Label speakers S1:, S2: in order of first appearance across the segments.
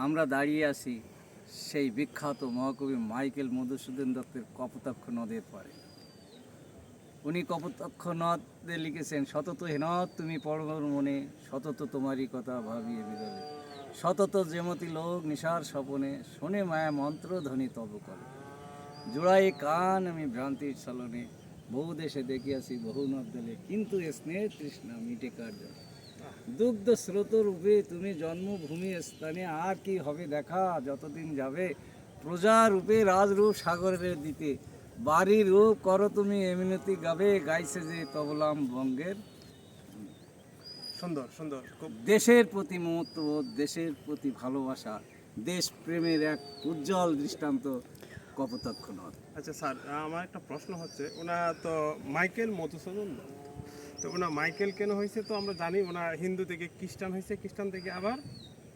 S1: আমরা দাঁড়িয়ে আছি সেই বিখ্যাত মহাকবি মাইকেল মধুসূদন দত্তের কপোতাক্ষ নদের পাড়ে। উনি কপোতাক্ষ নদে লিখেছেন, সতত হেনত তুমি পরমর মনে, সতত তোমারই কথা ভাবিয়ে বিদলে, সতত যেমতি লোক নিশার স্বপনে, শোনে মায়া মন্ত্র ধ্বনি তব করে, জোড়াই কান আমি ভ্রান্তির ছলনে, বহু দেশে দেখিয়াছি বহু নদ দলে, কিন্তু স্নেহ তৃষ্ণা মিটে কার জলে, দুগ্ধ স্রোত রূপে তুমি জন্মভূমি স্থানে, আর কি হবে দেখা যতদিন যাবে, প্রজা রূপে রাজরূপ সাগরের দিতে, বাড়ি রূপ করো তুমি এমিনতি গাবে, গাইছে যে তবলাম বঙ্গের।
S2: সুন্দর সুন্দর, খুব
S1: দেশের প্রতি মমত্ববোধ, দেশের প্রতি ভালোবাসা, দেশ প্রেমের এক উজ্জ্বল দৃষ্টান্ত কপোতাক্ষ নদ।
S2: আচ্ছা স্যার, আমার একটা প্রশ্ন হচ্ছে, ওনা তো মাইকেল মধুসূদন দত্ত, তো ওনা মাইকেল কেন হয়েছে? তো আমরা জানি ওনা হিন্দু থেকে খ্রিস্টান হয়েছে, খ্রিস্টান থেকে আবার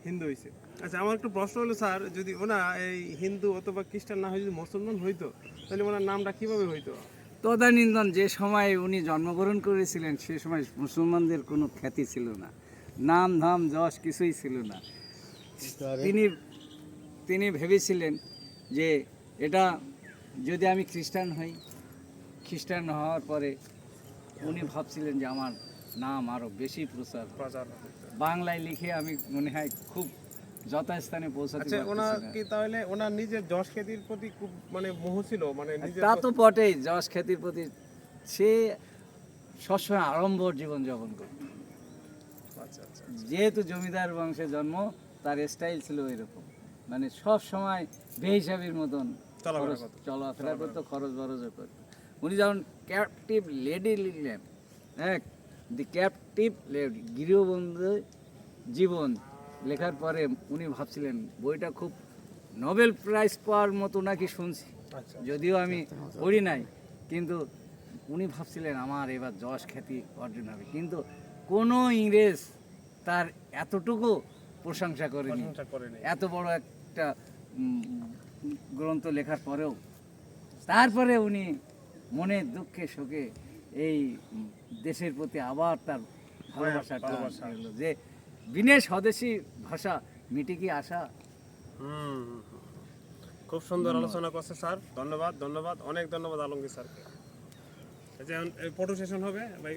S2: হিন্দু হয়েছে। আচ্ছা, আমার একটা প্রশ্ন হলো স্যার, যদি ওনা এই হিন্দু অথবা খ্রিস্টান না হয়ে যদি মুসলমান হইতো, তাহলে ওনার নামটা কিভাবে হইতো?
S1: তদানীন্তন যে সময় উনি জন্মগ্রহণ করেছিলেন সে সময় মুসলমানদের কোনো খ্যাতি ছিল না, নাম ধাম যশ কিছুই ছিল না। তিনি তিনি ভেবেছিলেন যে এটা যদি আমি খ্রিস্টান হই, খ্রিস্টান হওয়ার পরে উনি ভাবছিলেন যে আমার নাম আরও বেশি প্রচার হবে।
S2: প্রচার।
S1: বাংলায় লিখে আমি মনে হয় খুব যথাস্থানে পৌঁছাতে
S2: আচ্ছা, ওনার
S1: পারতেছি না।
S2: কি তাহলে ওনার নিজের যশ খ্যাতির প্রতি খুব মানে মোহ ছিল, মানে নিজের
S1: তা তো বটেই, যশ খ্যাতির প্রতি সে সবসময় আড়ম্বর জীবনযাপন করত।
S2: আচ্ছা আচ্ছা,
S1: যেহেতু জমিদার বংশে জন্ম, তার স্টাইল ছিল এরকম, মানে সব সময় বেহিসাবির মতন
S2: চলাফেরা করতো।
S1: চলাফেরা করতো, খরচ বরচও করতো। উনি যখন ক্যাপটিভ লেডি লিখলেন, হ্যাঁ, দি ক্যাপটিভ লেডি, গৃহবন্ধু জীবন লেখার পরে উনি ভাবছিলেন বইটা খুব নোবেল প্রাইজ পাওয়ার মতো নাকি শুনছি,
S2: আচ্ছা
S1: যদিও আমি পড়ি নাই, কিন্তু উনি ভাবছিলেন আমার এবার যশ খ্যাতি অর্জন হবে, কিন্তু কোনো ইংরেজ তার এতটুকু প্রশংসা করেনি।
S2: প্রশংসা করেনি।
S1: এত বড় একটা গ্রন্থ লেখার পরেও তারপরে উনি মনে দুঃখে শোকে এই দেশের প্রতি আবার তার ভালোবাসাটা
S2: ভালোবাসা।
S1: হলো যে বিনে স্বদেশী ভাষা মিটি কি আশা।
S2: খুব সুন্দর আলোচনা করছে স্যার, ধন্যবাদ ধন্যবাদ, অনেক ধন্যবাদ আলমগীর স্যারকে। যেমন ফটো সেশন হবে ভাই।